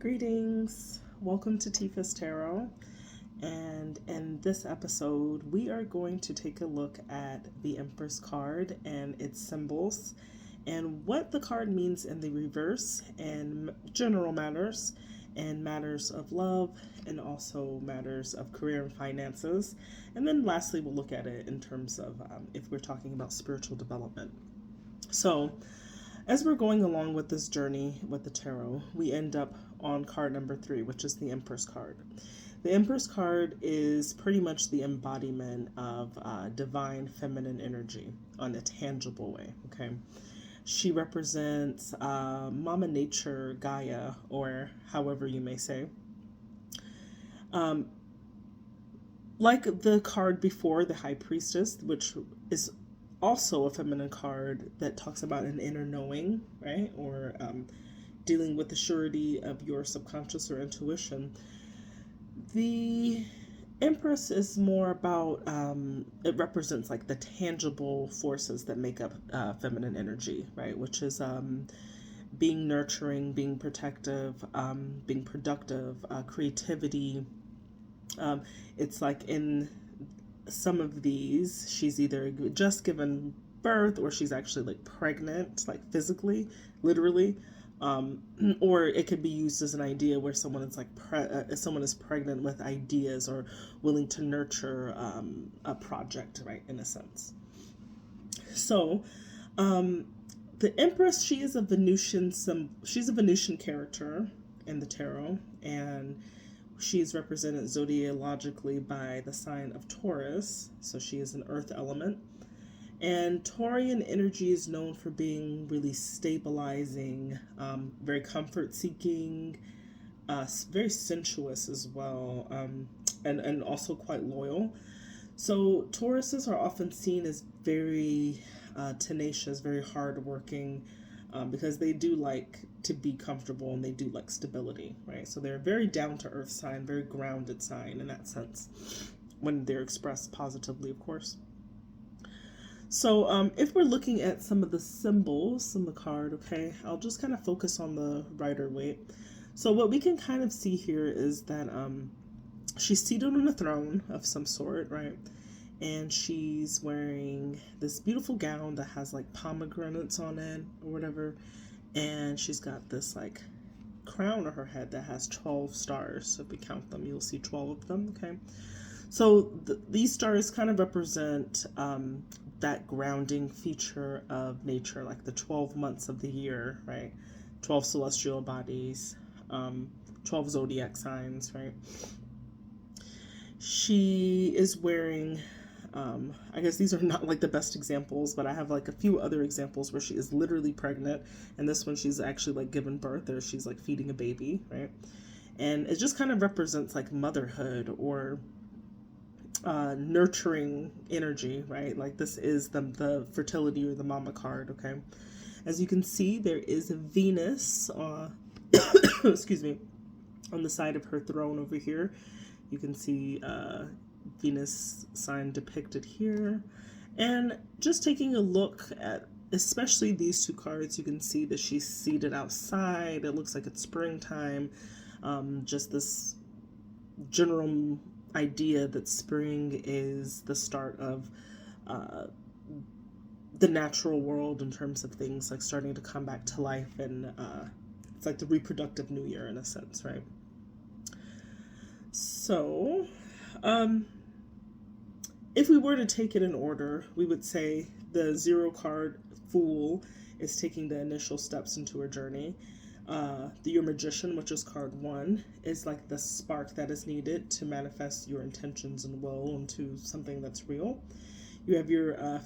Greetings. Welcome to Tifa's Tarot. And in this episode, we are going to take a look at the Empress card and its symbols and what the card means in the reverse and general matters and matters of love and also matters of career and finances. And then lastly, we'll look at it in terms of if we're talking about spiritual development. So, as we're going along with this journey with the tarot, we end up on card number 3, which is the Empress card. The Empress card is pretty much the embodiment of divine feminine energy on a tangible way, okay? She represents Mama Nature, Gaia, or however you may say. Like the card before, the High Priestess, which is also a feminine card that talks about an inner knowing, right? Or dealing with the surety of your subconscious or intuition. The Empress is more about, it represents like the tangible forces that make up feminine energy, right? Which is being nurturing, being protective, being productive, creativity. It's like in some of these, she's either just given birth or she's actually like pregnant, like physically, literally. Or it could be used as an idea where someone is like someone is pregnant with ideas or willing to nurture a project, right, in a sense. So the Empress, she is a Venusian she's a Venusian character in the tarot, and she's represented zodiologically by the sign of Taurus, so she is an earth element. And Taurian energy is known for being really stabilizing, very comfort-seeking, very sensuous as well, and also quite loyal. So Tauruses are often seen as very tenacious, very hardworking, because they do like to be comfortable and they do like stability, right? So they're a very down-to-earth sign, very grounded sign in that sense, when they're expressed positively, of course. So if we're looking at some of the symbols in the card, okay, I'll just kind of focus on the Rider-Waite. So what we can kind of see here is that she's seated on a throne of some sort, right? And she's wearing this beautiful gown that has like pomegranates on it or whatever. And she's got this like crown on her head that has 12 stars. So if we count them, you'll see 12 of them, okay? So these stars kind of represent that grounding feature of nature, like the 12 months of the year, right? 12 celestial bodies, 12 zodiac signs, right? She is wearing, I guess these are not like the best examples, but I have like a few other examples where she is literally pregnant, and this one she's actually like given birth, or she's like feeding a baby, right? And it just kind of represents like motherhood or nurturing energy, right? Like this is the fertility or the mama card, okay? As you can see, there is a Venus, excuse me, on the side of her throne over here. You can see Venus sign depicted here. And just taking a look at especially these two cards, you can see that she's seated outside. It looks like it's springtime. Just this general idea that spring is the start of the natural world in terms of things like starting to come back to life, and it's like the reproductive new year in a sense, right? So if we were to take it in order, we would say the 0 card, Fool, is taking the initial steps into her journey. Your Magician, which is card 1, is like the spark that is needed to manifest your intentions and will into something that's real. You have your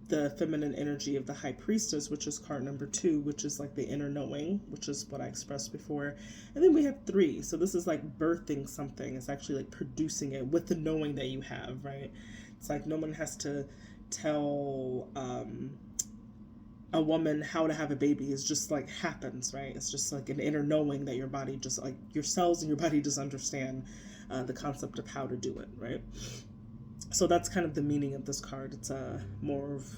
the feminine energy of the High Priestess, which is card number 2, which is like the inner knowing, which is what I expressed before. And then we have 3. So this is like birthing something. It's actually like producing it with the knowing that you have, right? It's like no one has to tell a woman how to have a baby. It's just like happens, right? It's just like an inner knowing that your body just like your cells and your body just understand the concept of how to do it, right? So that's kind of the meaning of this card. It's a more of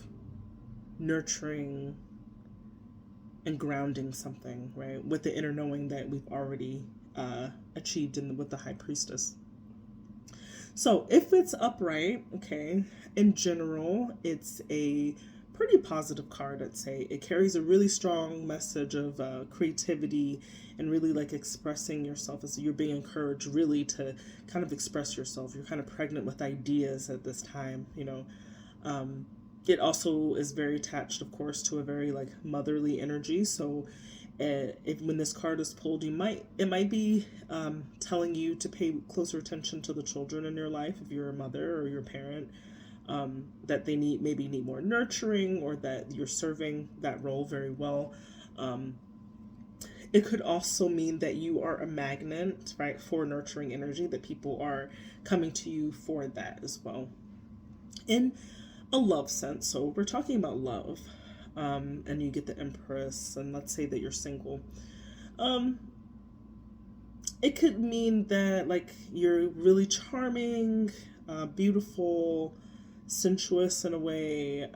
nurturing, and grounding something, right? With the inner knowing that we've already achieved with the High Priestess. So if it's upright, okay, in general, it's a pretty positive card, I'd say. It carries a really strong message of creativity and really like expressing yourself, as you're being encouraged really to kind of express yourself. You're kind of pregnant with ideas at this time, you know. It also is very attached, of course, to a very like motherly energy. So if when this card is pulled, it might be telling you to pay closer attention to the children in your life if you're a mother or your parent, that they maybe need more nurturing, or that you're serving that role very well. It could also mean that you are a magnet, right, for nurturing energy, that people are coming to you for that as well. In a love sense, so we're talking about love, and you get the Empress, and let's say that you're single. Um, it could mean that like you're really charming, beautiful, sensuous in a way.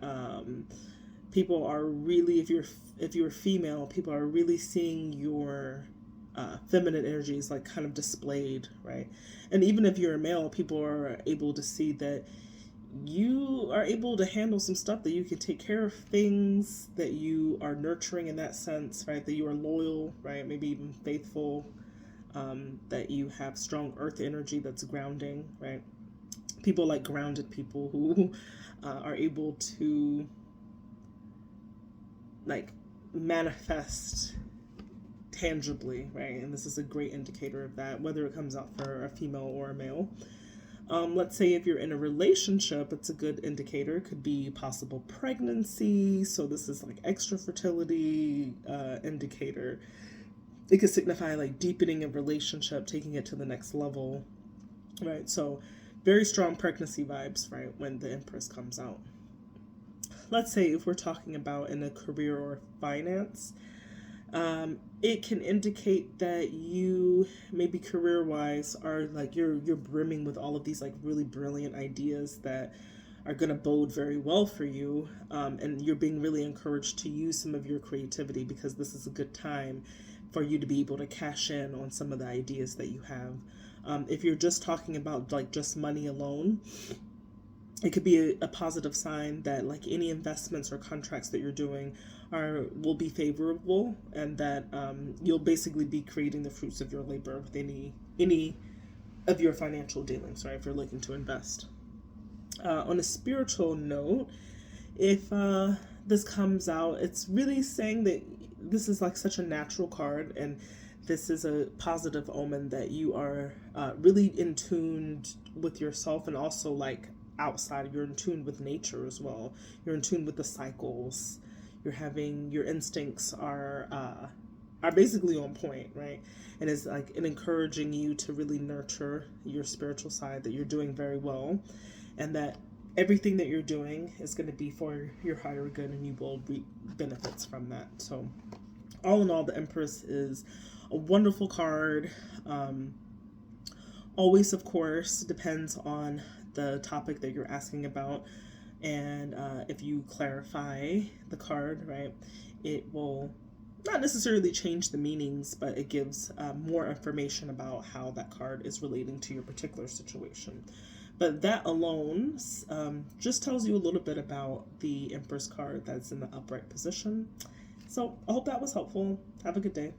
People are really, if you're female, people are really seeing your feminine energies like kind of displayed, right? And even if you're a male, people are able to see that you are able to handle some stuff, that you can take care of things, that you are nurturing in that sense, right? That you are loyal, right? Maybe even faithful, that you have strong earth energy that's grounding, right? People like grounded people who are able to like manifest tangibly, right? And this is a great indicator of that, whether it comes out for a female or a male. Let's say if you're in a relationship, it's a good indicator. It could be possible pregnancy. So this is like extra fertility indicator. It could signify like deepening a relationship, taking it to the next level, right? So very strong pregnancy vibes, right, when the Empress comes out. Let's say if we're talking about in a career or finance, it can indicate that you maybe career-wise are like you're brimming with all of these like really brilliant ideas that are going to bode very well for you, and you're being really encouraged to use some of your creativity, because this is a good time for you to be able to cash in on some of the ideas that you have. If you're just talking about like just money alone, it could be a positive sign that like any investments or contracts that you're doing will be favorable, and that you'll basically be creating the fruits of your labor with any of your financial dealings, right? If you're looking to invest. On a spiritual note, if this comes out, it's really saying that this is like such a natural card, and this is a positive omen that you are really in tune with yourself, and also like outside, you're in tune with nature as well. You're in tune with the cycles. Your instincts are basically on point, right? And it's like encouraging you to really nurture your spiritual side, that you're doing very well, and that everything that you're doing is going to be for your higher good, and you will reap benefits from that. So all in all, the Empress is a wonderful card. Always, of course, depends on the topic that you're asking about, and if you clarify the card, right, it will not necessarily change the meanings, but it gives more information about how that card is relating to your particular situation. But that alone just tells you a little bit about the Empress card that's in the upright position. So I hope that was helpful. Have a good day.